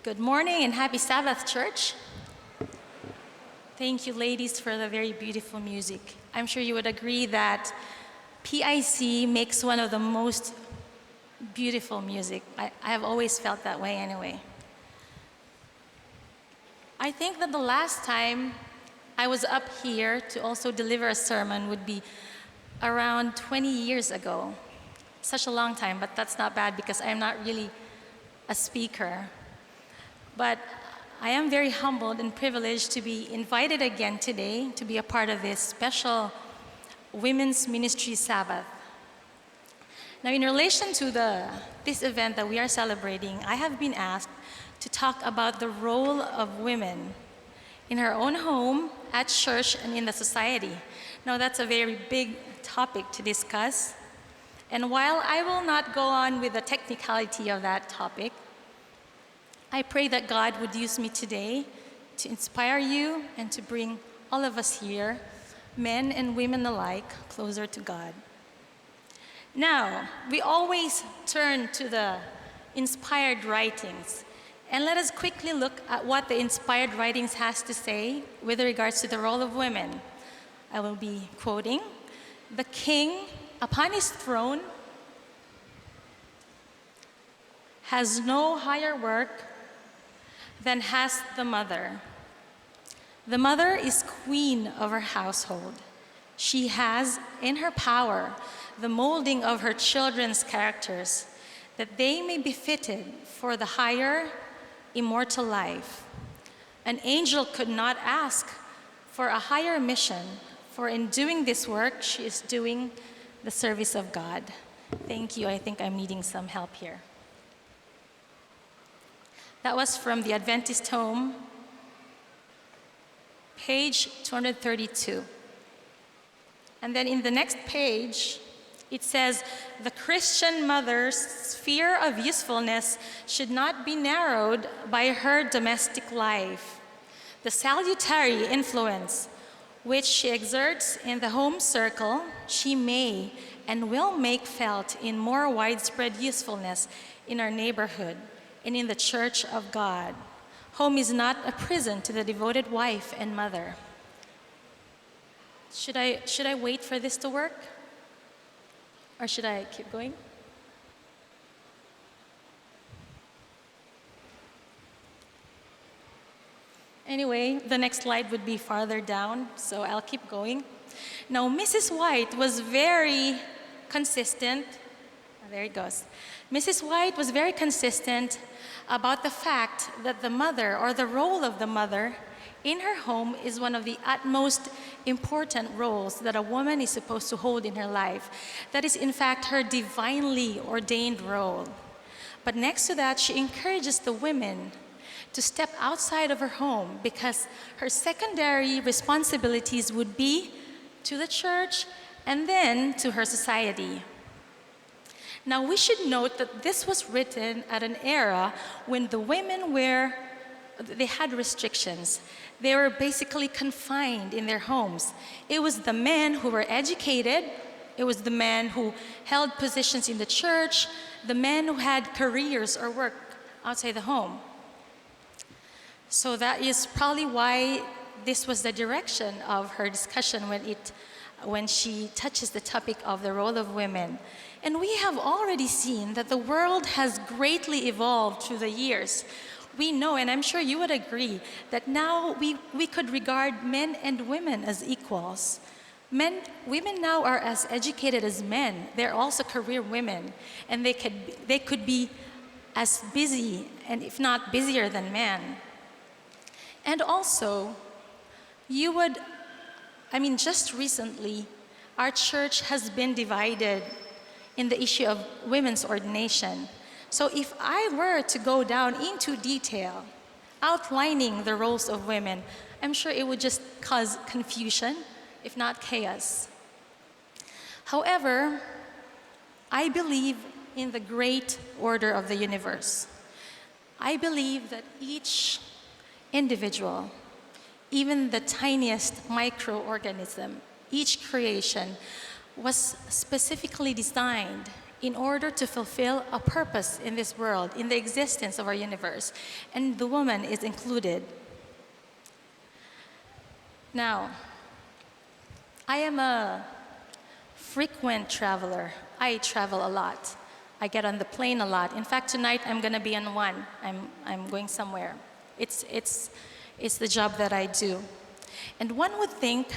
Good morning and happy Sabbath, church. Thank you, ladies, for the very beautiful music. I'm sure you would agree that PIC makes one of the most beautiful music. I have always felt that way anyway. I think that the last time I was up here to also deliver a sermon would be around 20 years ago. Such a long time, but that's not bad because I'm not really a speaker. But I am very humbled and privileged to be invited again today to be a part of this special Women's Ministry Sabbath. Now, in relation to this event that we are celebrating, I have been asked to talk about the role of women in her own home, at church, and in the society. Now, that's a very big topic to discuss. And while I will not go on with the technicality of that topic, I pray that God would use me today to inspire you and to bring all of us here, men and women alike, closer to God. Now, we always turn to the inspired writings, and let us quickly look at what the inspired writings has to say with regards to the role of women. I will be quoting, "The king upon his throne has no higher work than has the mother. The mother is queen of her household. She has in her power the molding of her children's characters, that they may be fitted for the higher, immortal life. An angel could not ask for a higher mission, for in doing this work, she is doing the service of God." Thank you. I think I'm needing some help here. That was from the Adventist Home, page 232. And then in the next page, it says, "The Christian mother's sphere of usefulness should not be narrowed by her domestic life. The salutary influence which she exerts in the home circle, she may and will make felt in more widespread usefulness in our neighborhood and in the church of God. Home is not a prison to the devoted wife and mother." Should I wait for this to work? Or should I keep going? Anyway, the next slide would be farther down, so I'll keep going. Now, Mrs. White was very consistent. There it goes. Mrs. White was very consistent about the fact that the mother, or the role of the mother in her home, is one of the utmost important roles that a woman is supposed to hold in her life. That is, in fact, her divinely ordained role. But next to that, she encourages the women to step outside of her home because her secondary responsibilities would be to the church and then to her society. Now, we should note that this was written at an era when the women they had restrictions. They were basically confined in their homes. It was the men who were educated, it was the men who held positions in the church, the men who had careers or work outside the home. So that is probably why this was the direction of her discussion when she touches the topic of the role of women. And we have already seen that the world has greatly evolved through the years. We know, and I'm sure you would agree, that now we could regard men and women as equals. Women now are as educated as men. They're also career women, and they could be as busy, and if not busier than men. And also, just recently, our church has been divided in the issue of women's ordination. So if I were to go down into detail, outlining the roles of women, I'm sure it would just cause confusion, if not chaos. However, I believe in the great order of the universe. I believe that each individual, even the tiniest microorganism, each creation was specifically designed in order to fulfill a purpose in this world, in the existence of our universe. And the woman is included. Now, I am a frequent traveler. I travel a lot. I get on the plane a lot. In fact, tonight I'm going to be on one. I'm going somewhere. It's the job that I do. And one would think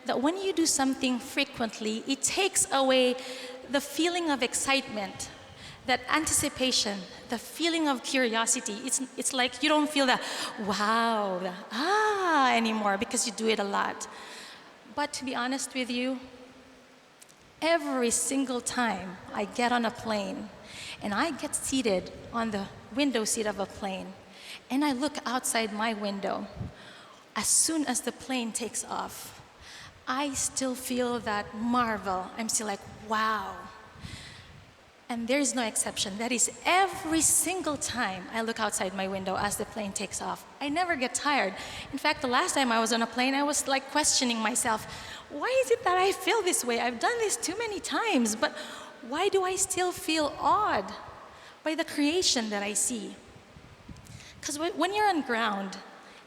that when you do something frequently, it takes away the feeling of excitement, that anticipation, the feeling of curiosity. It's like you don't feel the wow, anymore because you do it a lot. But to be honest with you, every single time I get on a plane and I get seated on the window seat of a plane and I look outside my window, as soon as the plane takes off, I still feel that marvel. I'm still like, wow. And there is no exception. That is every single time I look outside my window as the plane takes off. I never get tired. In fact, the last time I was on a plane, I was like questioning myself, why is it that I feel this way? I've done this too many times, but why do I still feel awed by the creation that I see? Because when you're on ground,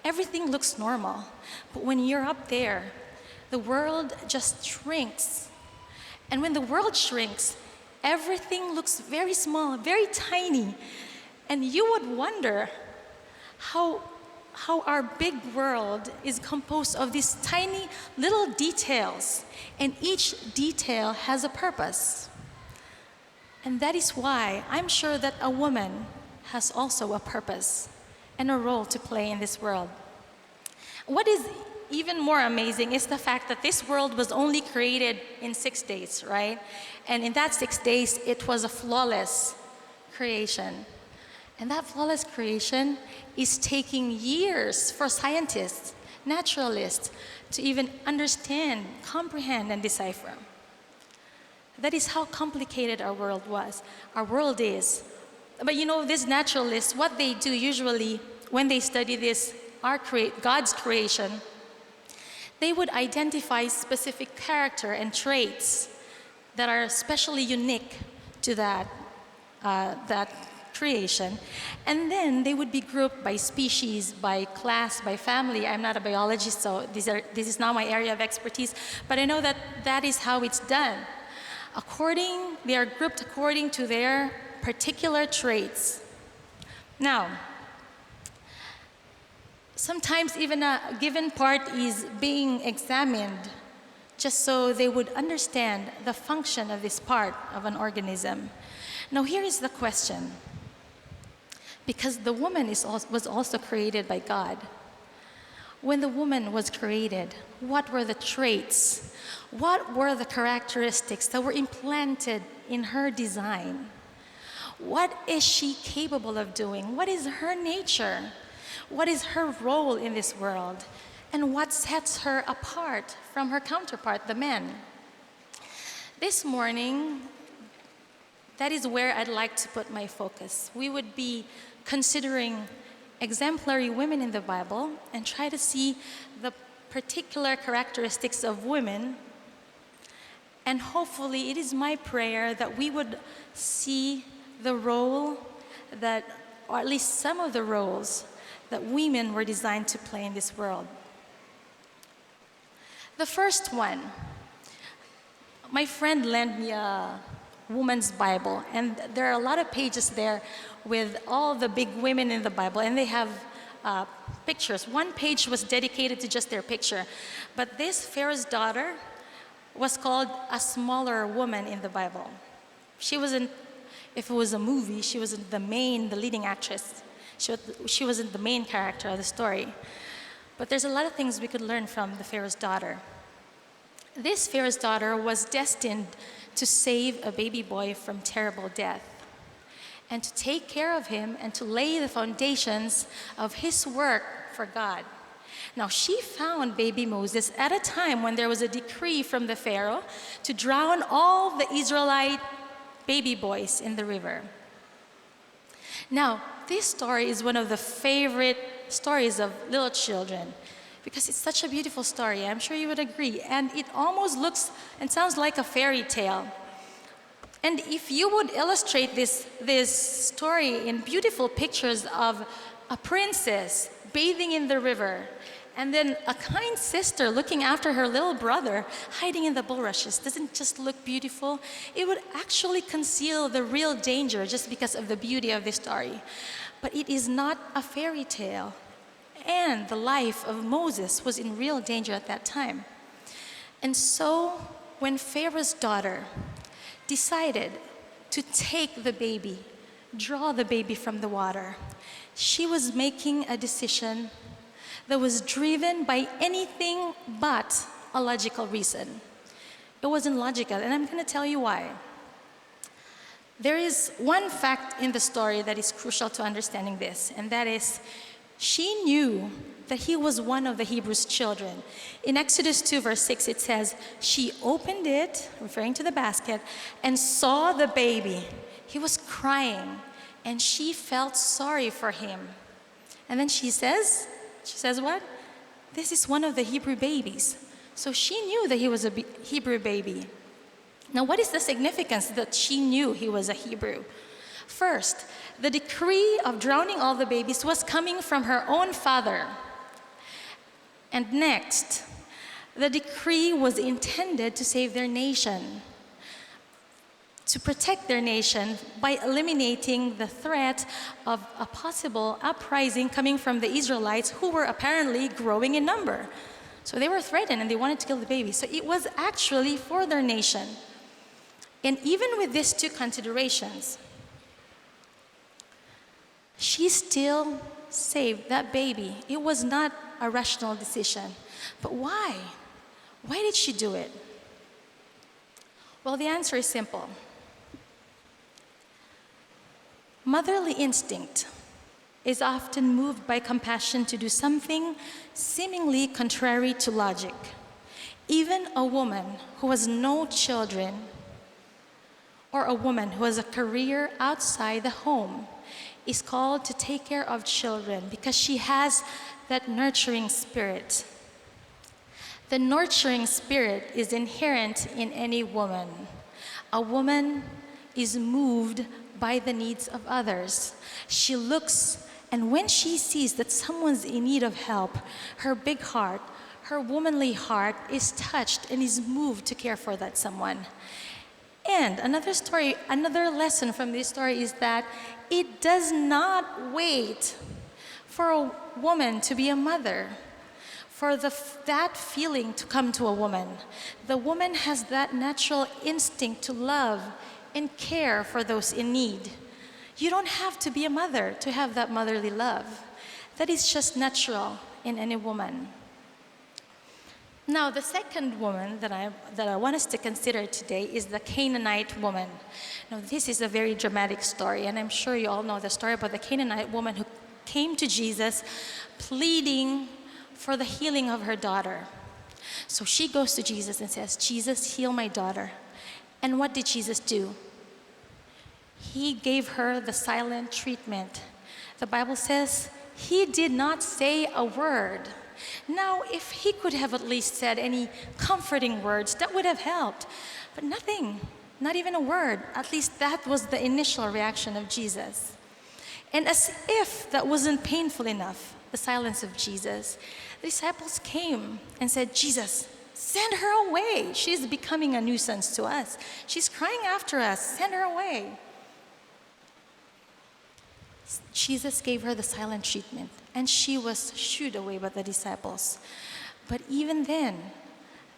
everything looks normal. But when you're up there, the world just shrinks. And when the world shrinks, everything looks very small, very tiny. And you would wonder how our big world is composed of these tiny little details. And each detail has a purpose. And that is why I'm sure that a woman has also a purpose and a role to play in this world. What is even more amazing is the fact that this world was only created in 6 days, right? And in that 6 days, it was a flawless creation. And that flawless creation is taking years for scientists, naturalists, to even understand, comprehend, and decipher. That is how complicated our world is. But you know, these naturalists, what they do usually when they study this, God's creation, they would identify specific character and traits that are especially unique to that creation. And then they would be grouped by species, by class, by family. I'm not a biologist, so this is not my area of expertise, but I know that that is how it's done. They are grouped according to their particular traits. Now, sometimes even a given part is being examined just so they would understand the function of this part of an organism. Now here is the question. Because the woman was also created by God. When the woman was created, what were the traits? What were the characteristics that were implanted in her design? What is she capable of doing? What is her nature? What is her role in this world? And what sets her apart from her counterpart, the men? This morning, that is where I'd like to put my focus. We would be considering exemplary women in the Bible and try to see the particular characteristics of women. And hopefully, it is my prayer that we would see the role that, or at least some of the roles that women were designed to play in this world. The first one, my friend lent me a woman's Bible, and there are a lot of pages there with all the big women in the Bible, and they have pictures. One page was dedicated to just their picture, but this Pharaoh's daughter was called a smaller woman in the Bible. She wasn't, if it was a movie, she wasn't the leading actress. She wasn't the main character of the story. But there's a lot of things we could learn from the Pharaoh's daughter. This Pharaoh's daughter was destined to save a baby boy from terrible death and to take care of him and to lay the foundations of his work for God. Now, she found baby Moses at a time when there was a decree from the Pharaoh to drown all the Israelite baby boys in the river. Now, this story is one of the favorite stories of little children because it's such a beautiful story. I'm sure you would agree. And it almost looks and sounds like a fairy tale. And if you would illustrate this story in beautiful pictures of a princess bathing in the river, and then a kind sister looking after her little brother hiding in the bulrushes, doesn't just look beautiful? It would actually conceal the real danger just because of the beauty of the story. But it is not a fairy tale. And the life of Moses was in real danger at that time. And so when Pharaoh's daughter decided to take the baby, draw the baby from the water, she was making a decision that was driven by anything but a logical reason. It wasn't logical, and I'm going to tell you why. There is one fact in the story that is crucial to understanding this, and that is she knew that he was one of the Hebrews' children. In Exodus 2, verse 6, it says, she opened it, referring to the basket, and saw the baby. He was crying, and she felt sorry for him. And then she says what? This is one of the Hebrew babies. So she knew that he was a Hebrew baby. Now, what is the significance that she knew he was a Hebrew? First, the decree of drowning all the babies was coming from her own father. And next, the decree was intended to save their nation, to protect their nation by eliminating the threat of a possible uprising coming from the Israelites who were apparently growing in number. So they were threatened and they wanted to kill the baby. So it was actually for their nation. And even with these two considerations, she still saved that baby. It was not a rational decision. But why? Why did she do it? Well, the answer is simple. Motherly instinct is often moved by compassion to do something seemingly contrary to logic. Even a woman who has no children, or a woman who has a career outside the home, is called to take care of children because she has that nurturing spirit. The nurturing spirit is inherent in any woman. A woman is moved by the needs of others. She looks, and when she sees that someone's in need of help, her big heart, her womanly heart is touched and is moved to care for that someone. And another lesson from this story is that it does not wait for a woman to be a mother, for that feeling to come to a woman. The woman has that natural instinct to love and care for those in need. You don't have to be a mother to have that motherly love. That is just natural in any woman. Now, the second woman that I want us to consider today is the Canaanite woman. Now, this is a very dramatic story, and I'm sure you all know the story about the Canaanite woman who came to Jesus pleading for the healing of her daughter. So she goes to Jesus and says, Jesus, heal my daughter. And what did Jesus do? He gave her the silent treatment. The Bible says he did not say a word. Now, if he could have at least said any comforting words, that would have helped. But nothing, not even a word. At least that was the initial reaction of Jesus. And as if that wasn't painful enough, the silence of Jesus, the disciples came and said, Jesus, send her away. She's becoming a nuisance to us. She's crying after us. Send her away. Jesus gave her the silent treatment, and she was shooed away by the disciples. But even then,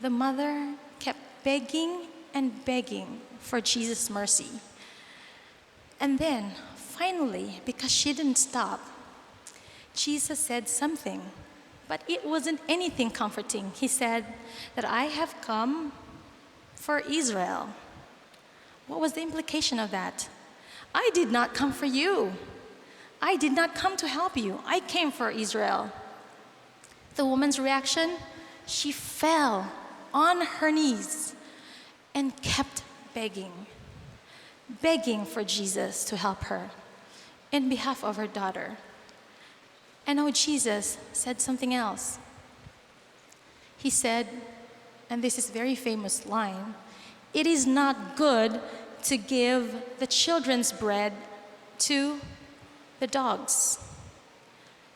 the mother kept begging and begging for Jesus' mercy. And then, finally, because she didn't stop, Jesus said something, but it wasn't anything comforting. He said that I have come for Israel. What was the implication of that? I did not come for you. I did not come to help you. I came for Israel. The woman's reaction, she fell on her knees and kept begging for Jesus to help her in behalf of her daughter. And now Jesus said something else. He said, and this is a very famous line, it is not good to give the children's bread to the dogs.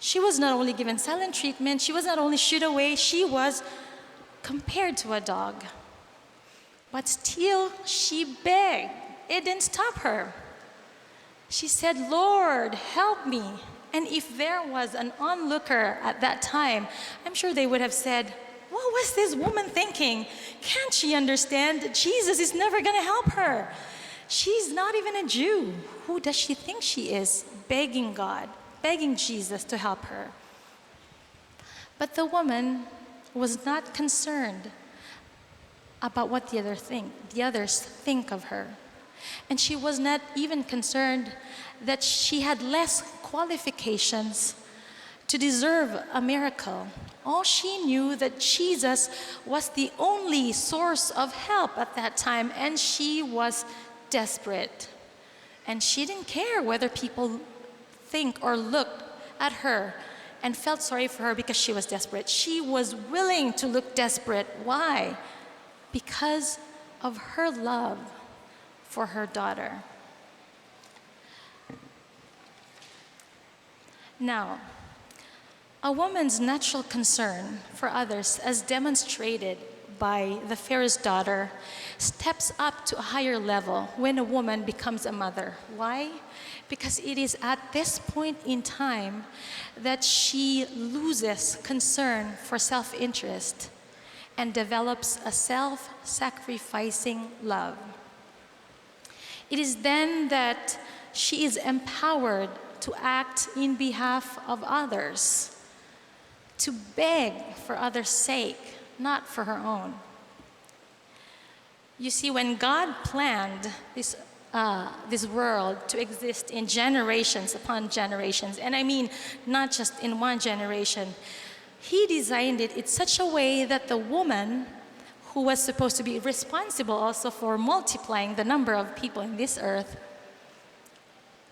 She was not only given silent treatment, she was not only shooed away, she was compared to a dog. But still, she begged. It didn't stop her. She said, "Lord, help me." And if there was an onlooker at that time, I'm sure they would have said, "What was this woman thinking? Can't she understand? Jesus is never going to help her. She's not even a Jew. Who does she think she is?" Begging God, begging Jesus to help her. But the woman was not concerned about what the others think of her. And she was not even concerned that she had less qualifications to deserve a miracle. All she knew that Jesus was the only source of help at that time, and she was desperate. And she didn't care whether people think or looked at her and felt sorry for her because she was desperate. She was willing to look desperate. Why? Because of her love for her daughter. Now, a woman's natural concern for others, as demonstrated by the Pharaoh's daughter, steps up to a higher level when a woman becomes a mother. Why? Because it is at this point in time that she loses concern for self-interest and develops a self-sacrificing love. It is then that she is empowered to act in behalf of others, to beg for others' sake, not for her own. You see, when God planned this world to exist in generations upon generations, and I mean not just in one generation, He designed it in such a way that the woman, who was supposed to be responsible also for multiplying the number of people in this earth,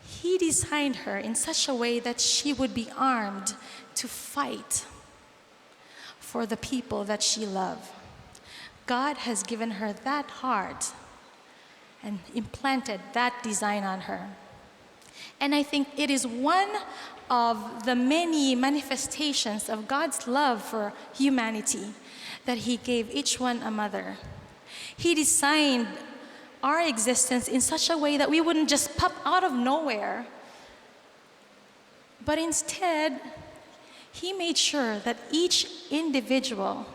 He designed her in such a way that she would be armed to fight for the people that she loved. God has given her that heart and implanted that design on her. And I think it is one of the many manifestations of God's love for humanity that He gave each one a mother. He designed our existence in such a way that we wouldn't just pop out of nowhere, but instead, He made sure that each individual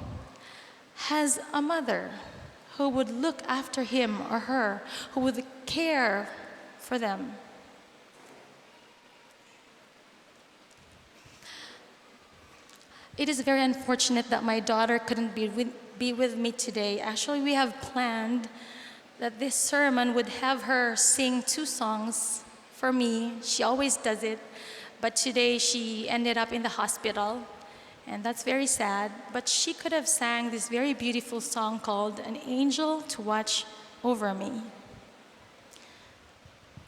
has a mother who would look after him or her, who would care for them. It is very unfortunate that my daughter couldn't be with me today. Actually, we have planned that this sermon would have her sing 2 songs for me. She always does it, but today she ended up in the hospital, and that's very sad. But she could have sang this very beautiful song called "An Angel to Watch Over Me."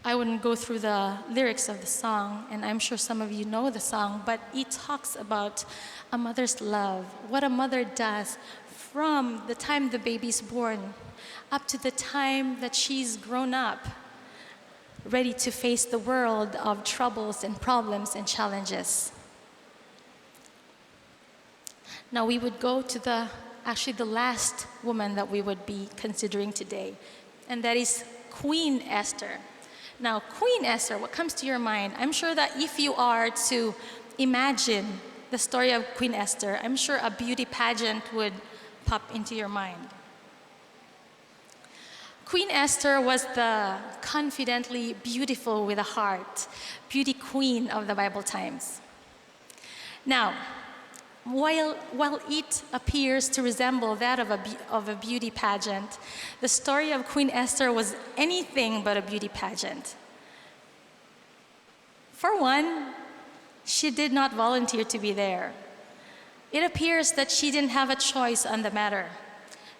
I wouldn't go through the lyrics of the song, and I'm sure some of you know the song, but it talks about a mother's love, what a mother does from the time the baby's born up to the time that she's grown up, ready to face the world of troubles and problems and challenges. Now we would go to the last woman that we would be considering today, and that is Queen Esther. Now, Queen Esther, what comes to your mind? I'm sure that if you are to imagine the story of Queen Esther, I'm sure a beauty pageant would pop into your mind. Queen Esther was the confidently beautiful with a heart, beauty queen of the Bible times. Now, while it appears to resemble that of a beauty pageant, the story of Queen Esther was anything but a beauty pageant. For one, she did not volunteer to be there. It appears that she didn't have a choice on the matter.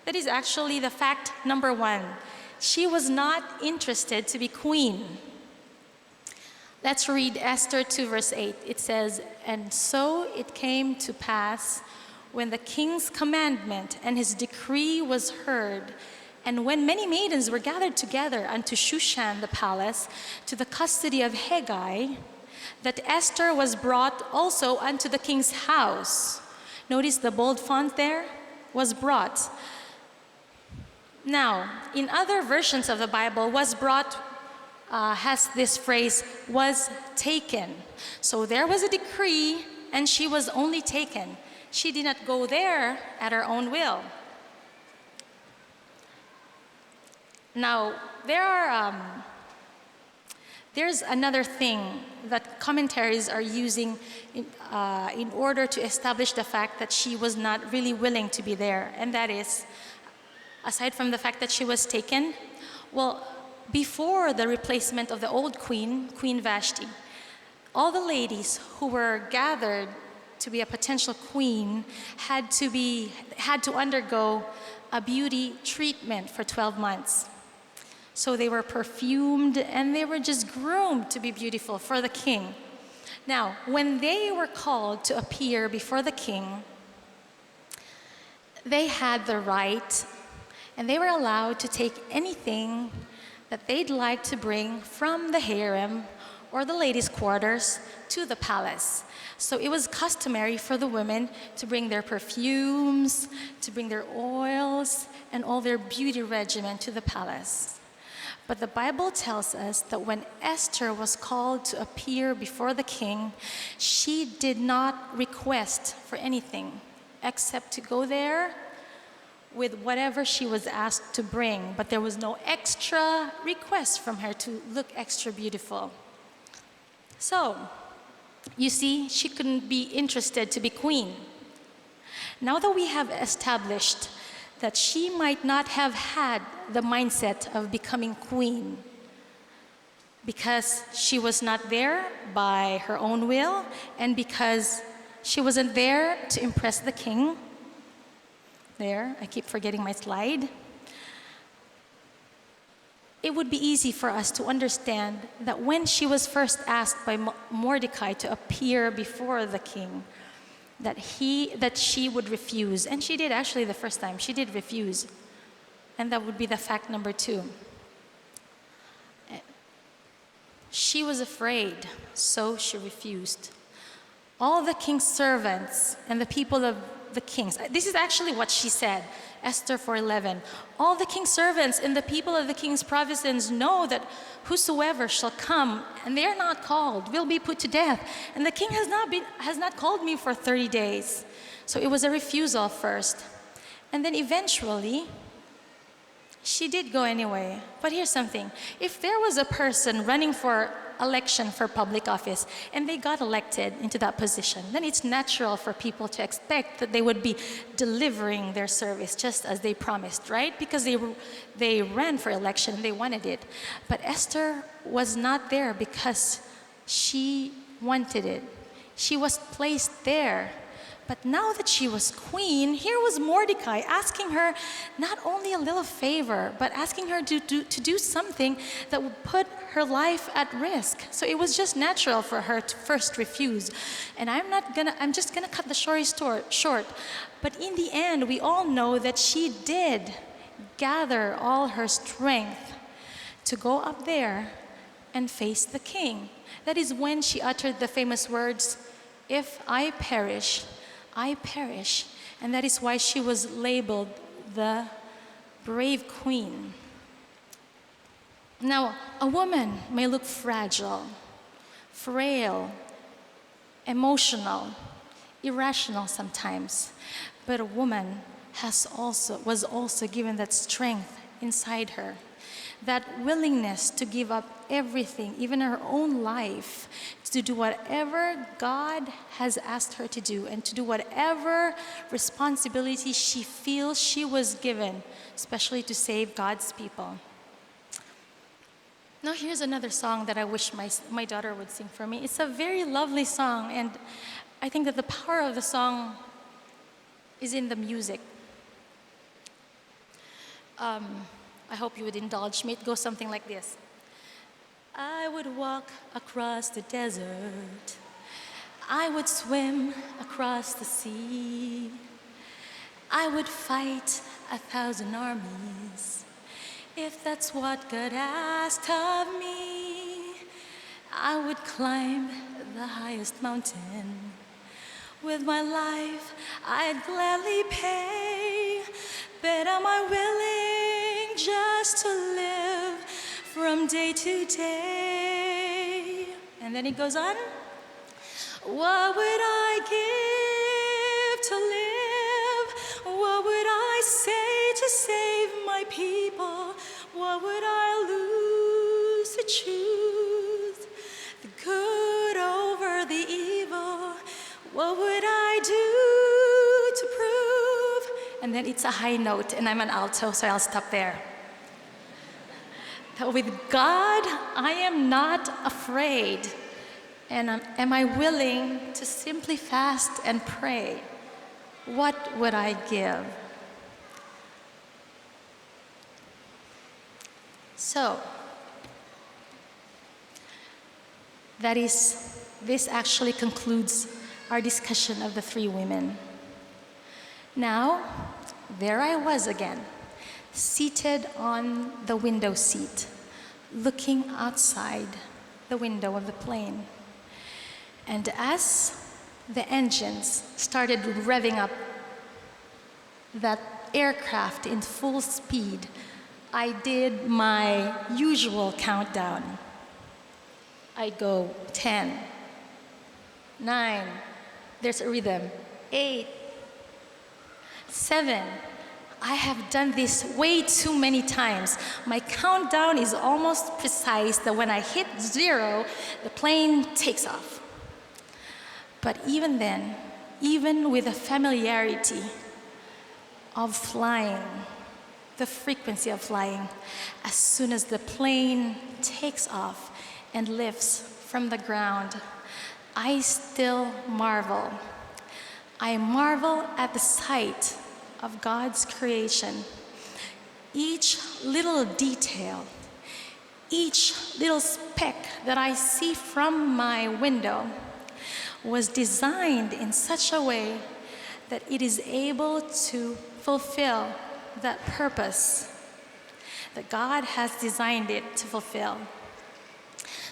That is actually the fact number 1. She was not interested to be queen. Let's read Esther 2 verse 8. It says, "And so it came to pass when the king's commandment and his decree was heard, And when many maidens were gathered together unto Shushan the palace, to the custody of Haggai, that Esther was brought also unto the king's house. Notice the bold font there, was brought. Now, in other versions of the Bible, was brought has this phrase, was taken. So there was a decree, and she was only taken. She did not go there at her own will. Now, there's another thing that commentaries are using in order to establish the fact that she was not really willing to be there. And that is, aside from the fact that she was taken, well, before the replacement of the old queen, Queen Vashti, all the ladies who were gathered to be a potential queen had to undergo a beauty treatment for 12 months. So they were perfumed and they were just groomed to be beautiful for the king. Now, when they were called to appear before the king, they had the right and they were allowed to take anything that they'd like to bring from the harem or the ladies' quarters to the palace. So it was customary for the women to bring their perfumes, to bring their oils, and all their beauty regimen to the palace. But the Bible tells us that when Esther was called to appear before the king, she did not request for anything except to go there with whatever she was asked to bring. But there was no extra request from her to look extra beautiful. So, you see, she couldn't be interested to be queen. Now that we have established that she might not have had the mindset of becoming queen because she was not there by her own will and because she wasn't there to impress the king. There, I keep forgetting my slide. It would be easy for us to understand that when she was first asked by Mordecai to appear before the king, that she would refuse. And she did actually the first time. She did refuse. And that would be the fact number 2. She was afraid, so she refused. All the king's servants and the people of the kings. This is actually what she said, Esther 4:11. All the king's servants and the people of the king's provinces know that whosoever shall come and they are not called will be put to death. And the king has not called me for 30 days. So it was a refusal first. And then eventually, she did go anyway. But here's something. If there was a person running for election for public office and they got elected into that position, then it's natural for people to expect that they would be delivering their service just as they promised, right? Because they ran for election and they wanted it. But Esther was not there because she wanted it. She was placed there. But now that she was queen, here was Mordecai asking her not only a little favor, but asking her to do something that would put her life at risk. So it was just natural for her to first refuse. And I'm just gonna cut the story short. But in the end, we all know that she did gather all her strength to go up there and face the king. That is when she uttered the famous words, "If I perish, I perish." And that is why she was labeled the brave queen. Now, a woman may look fragile, frail, emotional, irrational sometimes, but a woman was also given that strength inside her, that willingness to give up everything, even her own life, to do whatever God has asked her to do and to do whatever responsibility she feels she was given, especially to save God's people. Now here's another song that I wish my daughter would sing for me. It's a very lovely song, and I think that the power of the song is in the music. I hope you would indulge me. It goes something like this. I would walk across the desert. I would swim across the sea. I would fight 1,000 armies If that's what God asked of me, I would climb the highest mountain. With my life, I'd gladly pay. But am I willing just to live from day to day? And then he goes on. What would I give to live? What would I say to save my people? What would I lose to choose the good over the evil? What would I do to prove? And then it's a high note, and I'm an alto, so I'll stop there. That with God, I am not afraid. And am I willing to simply fast and pray? What would I give? So, this actually concludes our discussion of the three women. Now, there I was again, seated on the window seat, looking outside the window of the plane. And as the engines started revving up that aircraft in full speed, I did my usual countdown. I'd go 10, 9, there's a rhythm, 8, 7. I have done this way too many times. My countdown is almost precise that when I hit 0, the plane takes off. But even then, even with the familiarity of flying, the frequency of flying, as soon as the plane takes off and lifts from the ground, I still marvel. I marvel at the sight of God's creation. Each little detail, each little speck that I see from my window was designed in such a way that it is able to fulfill that purpose that God has designed it to fulfill.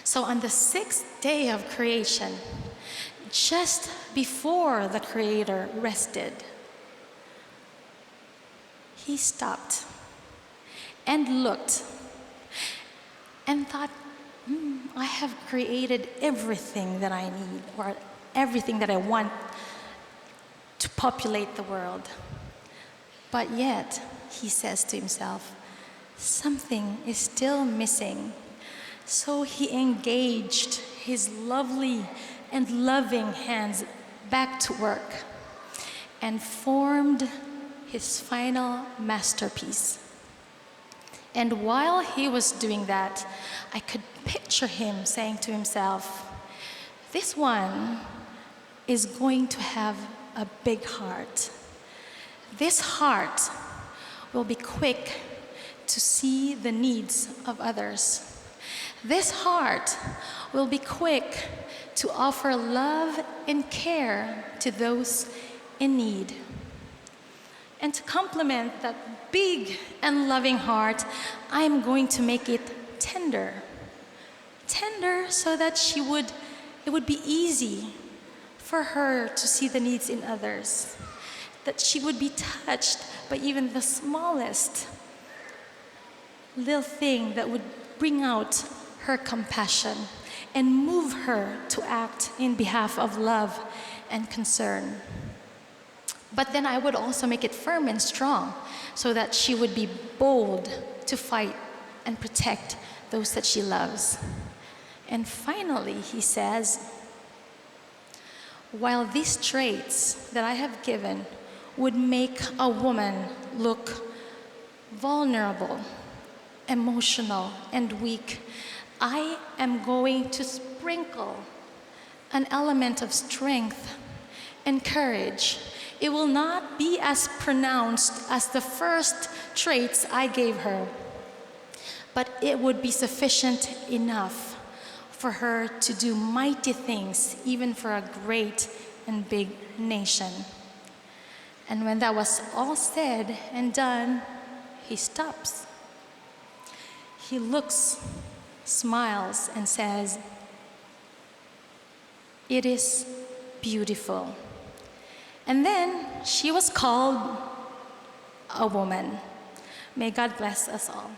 So on the 6th day of creation, just before the Creator rested, he stopped and looked and thought, I have created everything that I need, or everything that I want to populate the world. But yet, he says to himself, something is still missing. So he engaged his lovely and loving hands back to work and formed his final masterpiece. And while he was doing that, I could picture him saying to himself, this one is going to have a big heart. This heart will be quick to see the needs of others. This heart will be quick to offer love and care to those in need. And to complement that big and loving heart, I'm going to make it tender. Tender so that it would be easy for her to see the needs in others. That she would be touched by even the smallest little thing that would bring out her compassion and move her to act in behalf of love and concern. But then I would also make it firm and strong so that she would be bold to fight and protect those that she loves. And finally, he says, while these traits that I have given would make a woman look vulnerable, emotional, and weak, I am going to sprinkle an element of strength and courage. It will not be as pronounced as the first traits I gave her, but it would be sufficient enough for her to do mighty things, even for a great and big nation. And when that was all said and done, he stops. he looks, smiles, and says, "It is beautiful." And then she was called a woman. May God bless us all.